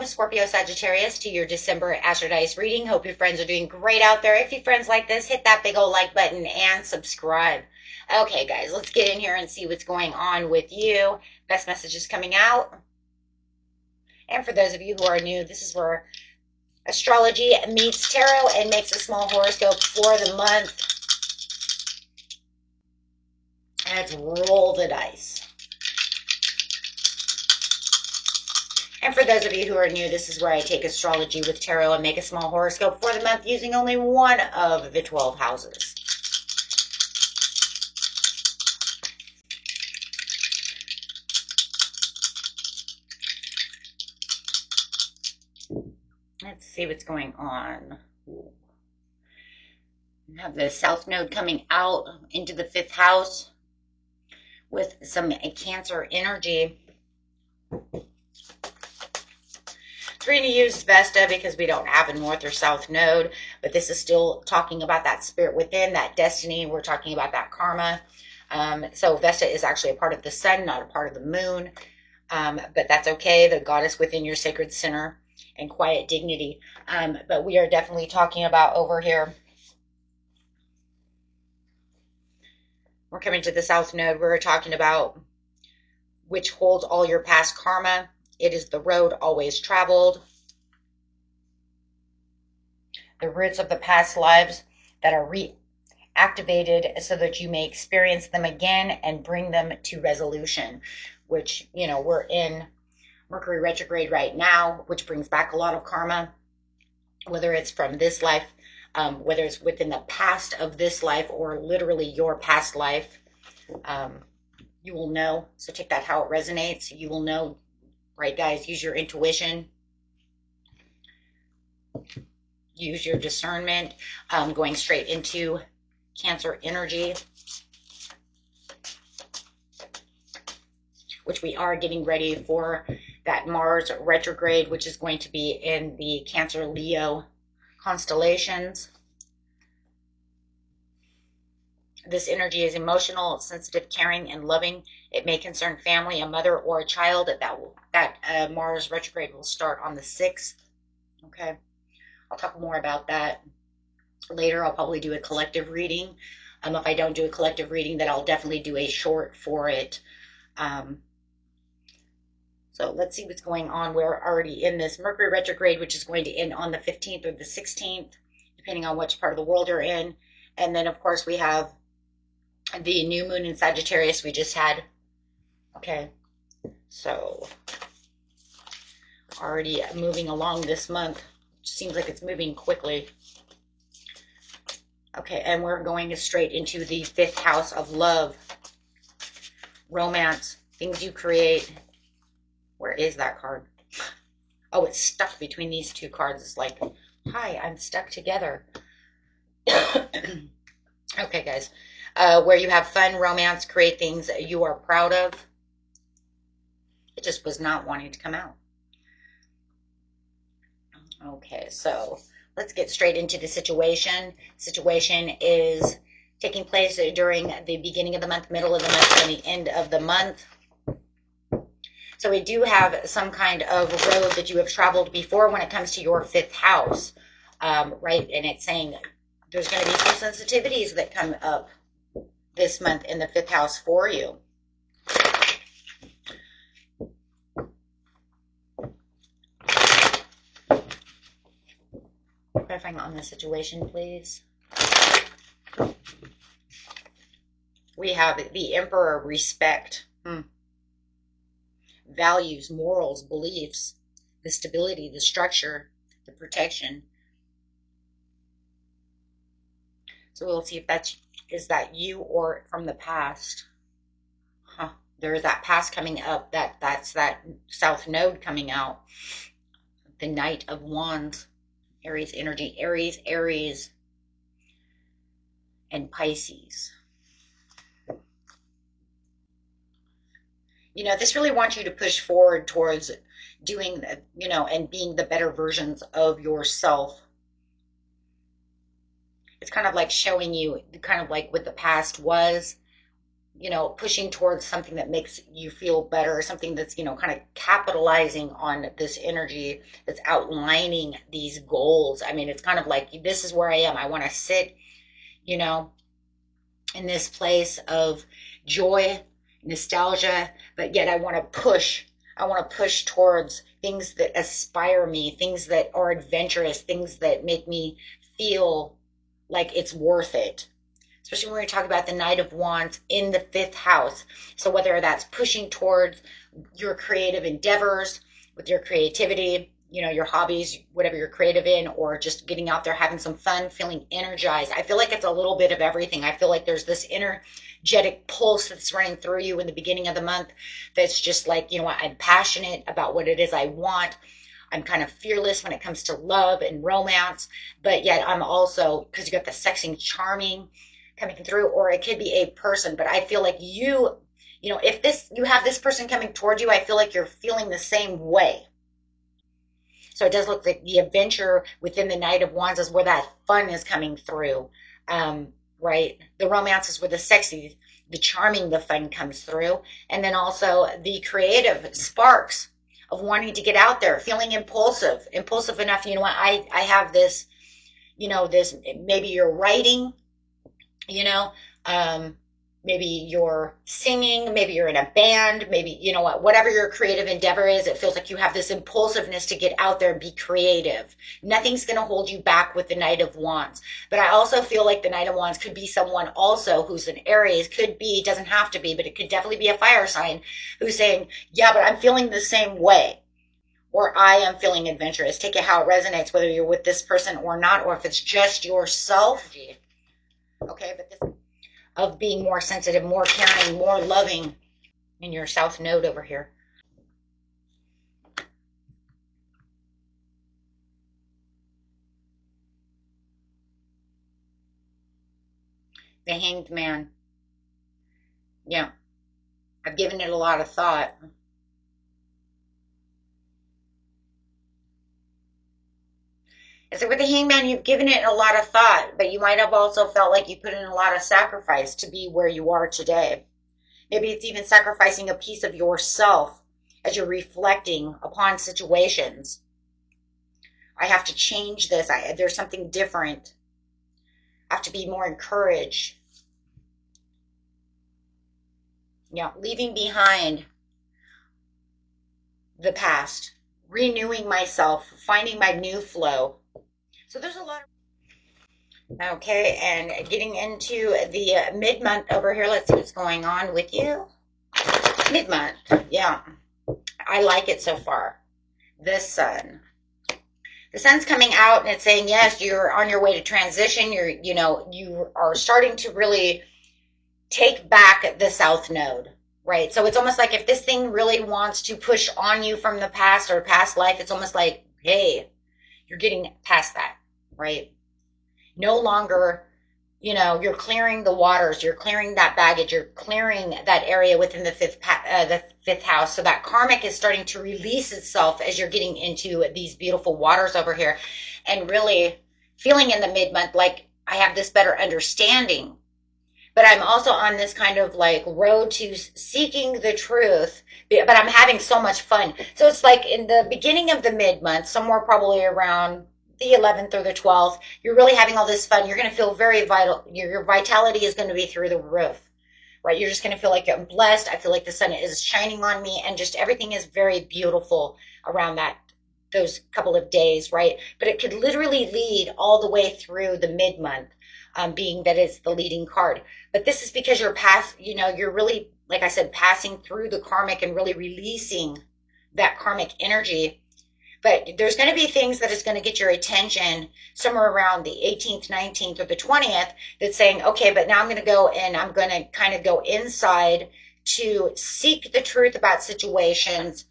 Welcome, Scorpio Sagittarius, to your December Astro Dice reading. Hope your friends are doing great out there. If your friends like this, hit that big old like button and subscribe. Okay, guys, let's get in here and see what's going on with you. Best messages coming out. And for those of you who are new, this is where astrology meets tarot and makes a small horoscope for the month. And let's roll the dice. And for those of you who are new, this is where I take astrology with tarot and make a small horoscope for the month using only one of the 12 houses. Let's see what's going on. We have the South Node coming out into the 5th house with some Cancer energy. We're going to use Vesta because we don't have a North or South Node, but this is still talking about that spirit within, that destiny. We're talking about that karma. So Vesta is actually a part of the sun, not a part of the moon, but that's okay. The goddess within your sacred center and quiet dignity. But we are definitely talking about over here. We're coming to the South Node. We're talking about which holds all your past karma. It is the road always traveled. The roots of the past lives that are reactivated so that you may experience them again and bring them to resolution, which, you know, we're in Mercury retrograde right now, which brings back a lot of karma, whether it's from this life, whether it's within the past of this life or literally your past life. You will know. So take that how it resonates. You will know. Right, guys, use your intuition, use your discernment, going straight into Cancer energy, which we are getting ready for that Mars retrograde, which is going to be in the Cancer Leo constellations. This energy is emotional, sensitive, caring, and loving. It may concern family, a mother, or a child. That Mars retrograde will start on the 6th. Okay. I'll talk more about that later. I'll probably do a collective reading. If I don't do a collective reading, then I'll definitely do a short for it. So let's see what's going on. We're already in this Mercury retrograde, which is going to end on the 15th or the 16th, depending on which part of the world you're in. And then, of course, we have the new moon in Sagittarius we just had. Okay, so already moving along this month. Seems like it's moving quickly. Okay, and we're going straight into the 5th house of love, romance, things you create. Where is that card? Oh, it's stuck between these two cards. It's like, hi, I'm stuck together. Okay, guys. Where you have fun, romance, create things you are proud of. It just was not wanting to come out. Okay, so let's get straight into the situation. Situation is taking place during the beginning of the month, middle of the month, and the end of the month. So we do have some kind of road that you have traveled before when it comes to your 5th house, right? And it's saying there's going to be some sensitivities that come up this month in the 5th house for you. Clarifying on the situation, please. We have the Emperor, respect, values, morals, beliefs, the stability, the structure, the protection. So we'll see if is that you or from the past. There's that past coming up. That's that South Node coming out. The Knight of Wands. Aries energy. Aries, and Pisces. You know, this really wants you to push forward towards doing, you know, and being the better versions of yourself. It's kind of like showing you kind of like what the past was, pushing towards something that makes you feel better, something that's, kind of capitalizing on this energy that's outlining these goals. I mean, it's kind of like, this is where I am. I want to sit, you know, in this place of joy, nostalgia, but yet I want to push. I want to push towards things that aspire me, things that are adventurous, things that make me feel like it's worth it. Especially when we talk about the Knight of Wands in the fifth house. So whether that's pushing towards your creative endeavors with your creativity, your hobbies, whatever you're creative in, or just getting out there, having some fun, feeling energized. I feel like it's a little bit of everything. I feel like there's this energetic pulse that's running through you in the beginning of the month that's just like, I'm passionate about what it is I want. I'm kind of fearless when it comes to love and romance, but yet I'm also, because you got the sexy and charming coming through, or it could be a person, but I feel like if you have this person coming towards you, I feel like you're feeling the same way. So it does look like the adventure within the Knight of Wands is where that fun is coming through. Right? The romance is where the sexy, the charming, the fun comes through. And then also the creative sparks of wanting to get out there, feeling impulsive enough. You know what? I have this, this, maybe you're writing, maybe you're singing, maybe you're in a band, maybe, whatever your creative endeavor is, it feels like you have this impulsiveness to get out there and be creative. Nothing's going to hold you back with the Knight of Wands. But I also feel like the Knight of Wands could be someone also who's an Aries, doesn't have to be, but it could definitely be a fire sign who's saying, yeah, but I'm feeling the same way. Or I am feeling adventurous. Take it how it resonates, whether you're with this person or not, or if it's just yourself. Okay, but this of being more sensitive, more caring, more loving in your South Node over here. The Hanged Man. Yeah, I've given it a lot of thought. So with the Hangman, you've given it a lot of thought, but you might have also felt like you put in a lot of sacrifice to be where you are today. Maybe it's even sacrificing a piece of yourself as you're reflecting upon situations. I have to change this. There's something different. I have to be more encouraged. Leaving behind the past, renewing myself, finding my new flow. So there's a lot of, okay, and getting into the mid-month over here. Let's see what's going on with you. Mid-month, yeah. I like it so far. The sun. The sun's coming out and it's saying, yes, you're on your way to transition. You are starting to really take back the South Node, right? So it's almost like if this thing really wants to push on you from the past or past life, it's almost like, hey, you're getting past that, right? No longer, you're clearing the waters, you're clearing that baggage, you're clearing that area within the fifth house. So that karmic is starting to release itself as you're getting into these beautiful waters over here, and really feeling in the mid-month like I have this better understanding. But I'm also on this kind of like road to seeking the truth, but I'm having so much fun. So it's like in the beginning of the mid-month, somewhere probably around the 11th or the 12th, you're really having all this fun. You're going to feel very vital. Your vitality is going to be through the roof, right? You're just going to feel like I'm blessed. I feel like the sun is shining on me, and just everything is very beautiful around those couple of days, right? But it could literally lead all the way through the mid-month, being that it's the leading card. But this is because you're really, like I said, passing through the karmic and really releasing that karmic energy. But there's going to be things that is going to get your attention somewhere around the 18th, 19th, or the 20th that's saying, okay, but now I'm going to go and I'm going to kind of go inside to seek the truth about situations.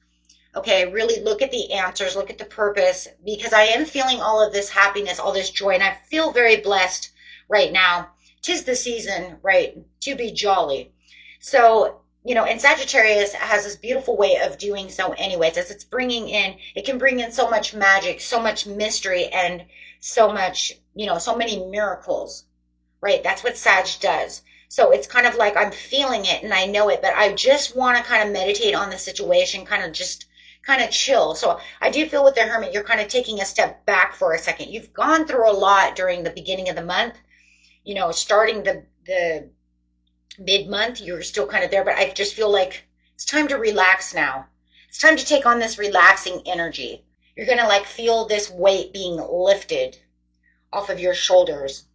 Okay, really look at the answers, look at the purpose, because I am feeling all of this happiness, all this joy, and I feel very blessed right now. 'Tis the season, right, to be jolly. So, and Sagittarius has this beautiful way of doing so anyways, as it can bring in so much magic, so much mystery, and so much, so many miracles, right? That's what Sag does. So it's kind of like I'm feeling it and I know it, but I just want to kind of meditate on the situation, kind of just kind of chill. So I do feel with the Hermit, you're kind of taking a step back for a second. You've gone through a lot during the beginning of the month, starting the mid-month, you're still kind of there, but I just feel like it's time to relax now. It's time to take on this relaxing energy. You're going to like feel this weight being lifted off of your shoulders.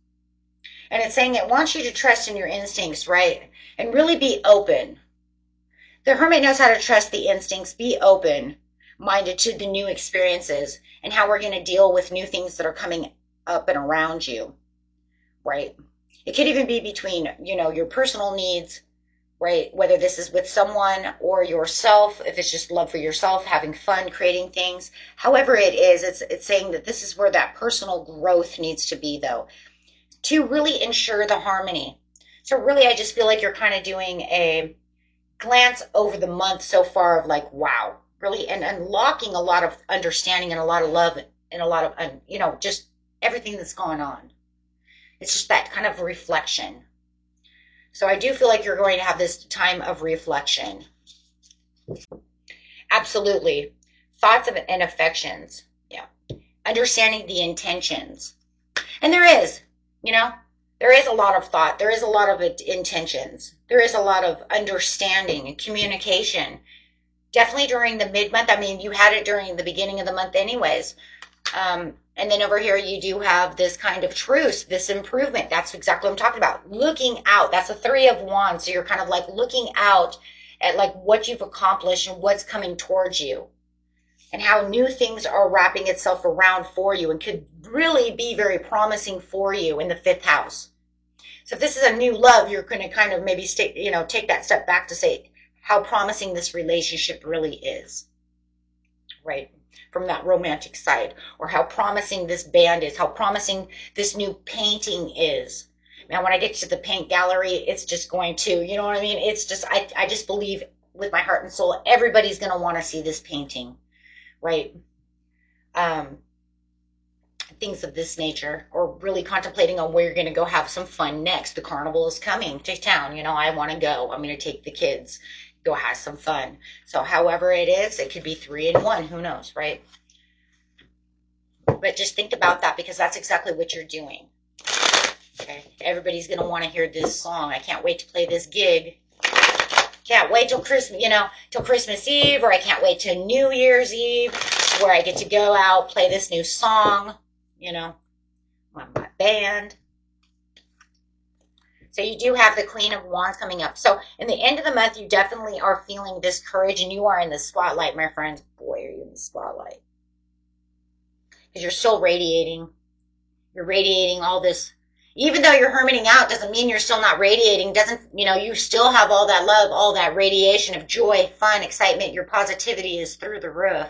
And it's saying it wants you to trust in your instincts, right? And really be open. The Hermit knows how to trust the instincts, be open minded to the new experiences and how we're going to deal with new things that are coming up and around you, right? It could even be between, your personal needs, right? Whether this is with someone or yourself, if it's just love for yourself, having fun, creating things, however it is, it's saying that this is where that personal growth needs to be, though, to really ensure the harmony. So really, I just feel like you're kind of doing a glance over the month so far of like, wow, really, and unlocking a lot of understanding and a lot of love and a lot of, just everything that's gone on. It's just that kind of reflection. So I do feel like you're going to have this time of reflection. Absolutely. Thoughts of and affections. Yeah. Understanding the intentions. And there is a lot of thought. There is a lot of intentions. There is a lot of understanding and communication. Definitely during the mid-month. I mean, you had it during the beginning of the month anyways. And then over here, you do have this kind of truce, this improvement. That's exactly what I'm talking about. Looking out. That's a 3 of Wands. So you're kind of like looking out at like what you've accomplished and what's coming towards you and how new things are wrapping itself around for you and could really be very promising for you in the 5th house. So if this is a new love, you're going to kind of maybe take that step back to say how promising this relationship really is, right? From that romantic side, or how promising this band is, how promising this new painting is. Now, when I get to the paint gallery, it's just going to, you know what I mean? It's just, I just believe with my heart and soul, everybody's going to want to see this painting, right? Things of this nature, or really contemplating on where you're going to go have some fun next. The carnival is coming to town. I want to go. I'm going to take the kids, go have some fun. So however it is, it could be 3 in 1. Who knows, right? But just think about that because that's exactly what you're doing. Okay. Everybody's going to want to hear this song. I can't wait to play this gig. Can't wait till Christmas, till Christmas Eve, or I can't wait till New Year's Eve where I get to go out, play this new song, my band. So you do have the Queen of Wands coming up. So in the end of the month, you definitely are feeling this courage and you are in the spotlight, my friends. Boy, are you in the spotlight. Because you're still radiating. You're radiating all this. Even though you're hermiting out doesn't mean you're still not radiating. You still have all that love, all that radiation of joy, fun, excitement. Your positivity is through the roof.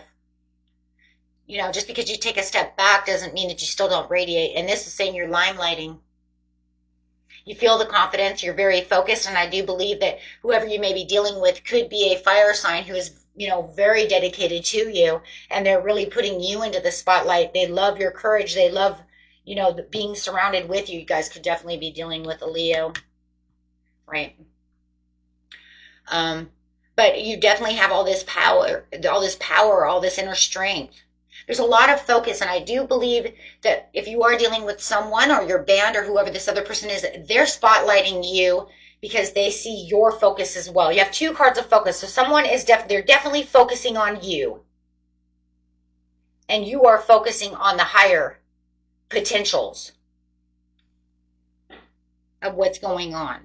Just because you take a step back doesn't mean that you still don't radiate. And this is saying you're limelighting. You feel the confidence. You're very focused. And I do believe that whoever you may be dealing with could be a fire sign who is, very dedicated to you. And they're really putting you into the spotlight. They love your courage. They love, being surrounded with you. You guys could definitely be dealing with a Leo. Right. But you definitely have all this power, all this inner strength. There's a lot of focus, and I do believe that if you are dealing with someone or your band or whoever this other person is, they're spotlighting you because they see your focus as well. You have 2 cards of focus, so someone is they're definitely focusing on you, and you are focusing on the higher potentials of what's going on.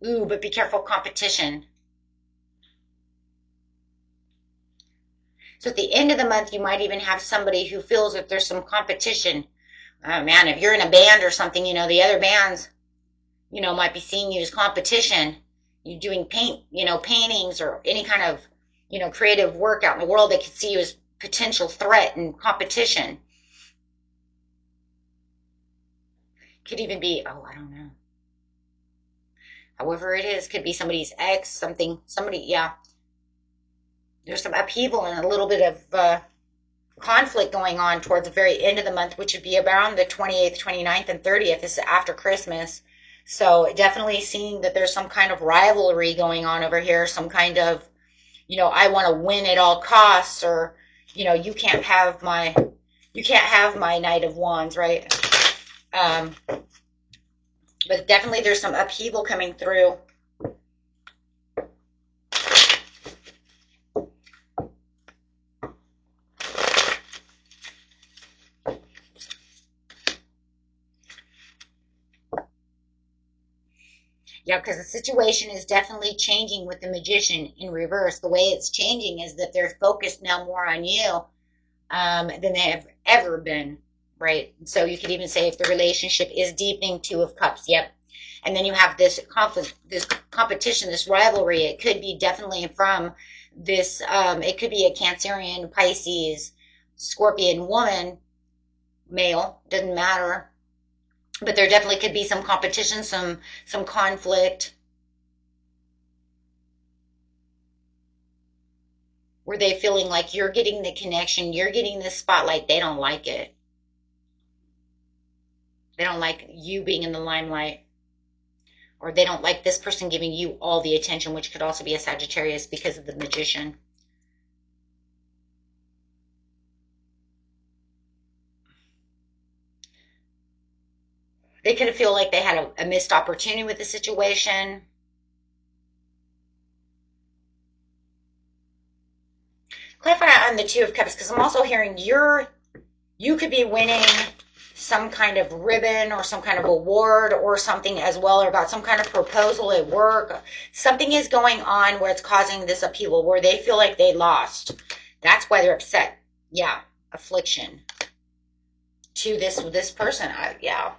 Ooh, but be careful, competition. So at the end of the month, you might even have somebody who feels that there's some competition. Oh man, if you're in a band or something, the other bands, might be seeing you as competition. You're doing paintings or any kind of, creative work out in the world. They could see you as potential threat and competition. Could even be, I don't know. However it is, could be somebody's ex, somebody, yeah. There's some upheaval and a little bit of conflict going on towards the very end of the month, which would be around the 28th, 29th, and 30th. This is after Christmas. So definitely seeing that there's some kind of rivalry going on over here, some kind of, I want to win at all costs, or, you can't have my Knight of Wands, right? But definitely there's some upheaval coming through. Yeah, because the situation is definitely changing with the Magician in reverse. The way it's changing is that they're focused now more on you than they have ever been, right? So you could even say if the relationship is deepening, Two of Cups, yep. And then you have this conflict, this competition, this rivalry. It could be definitely from this, it could be a Cancerian, Pisces, Scorpion woman, male, doesn't matter. But there definitely could be some competition, some conflict, where they feeling like you're getting the connection, you're getting the spotlight. They don't like it. They don't like you being in the limelight, or they don't like this person giving you all the attention, which could also be a Sagittarius because of the Magician. They could feel like they had a missed opportunity with the situation. Clarify on the Two of Cups, because I'm also hearing you could be winning some kind of ribbon or some kind of award or something as well, or about some kind of proposal at work. Something is going on where it's causing this upheaval, where they feel like they lost. That's why they're upset. Yeah, affliction to this person. Yeah.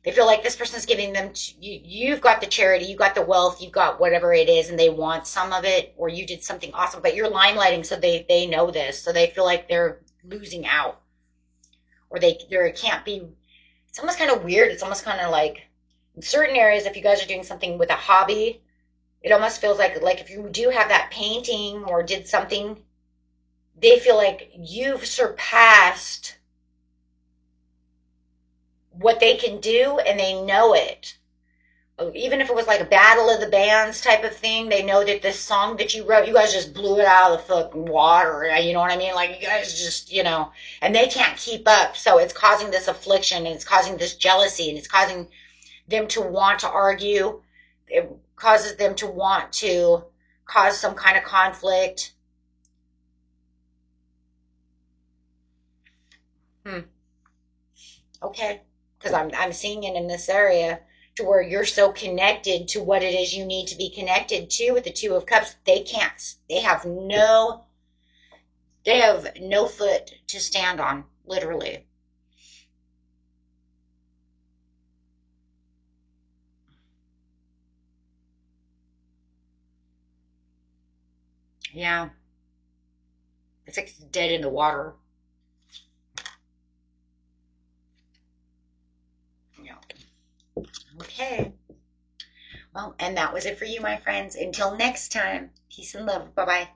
They feel like this person's giving them, you've got the charity, you've got the wealth, you've got whatever it is, and they want some of it, or you did something awesome, but you're limelighting, so they know this, so they feel like they're losing out, or there can't be. It's almost kind of weird. It's almost kind of like in certain areas, if you guys are doing something with a hobby, it almost feels like if you do have that painting or did something, they feel like you've surpassed what they can do, and they know it. Even if it was like a battle of the bands type of thing, they know that this song that you wrote, you guys just blew it out of the fucking water. You know what I mean? Like, you guys just, and they can't keep up. So it's causing this affliction, and it's causing this jealousy, and it's causing them to want to argue. It causes them to want to cause some kind of conflict. Okay. Because I'm seeing it in this area, to where you're so connected to what it is you need to be connected to with the Two of Cups. They have no foot to stand on, literally. Yeah. It's like dead in the water. Yeah. Okay. Well, and that was it for you, my friends. Until next time, peace and love. Bye bye.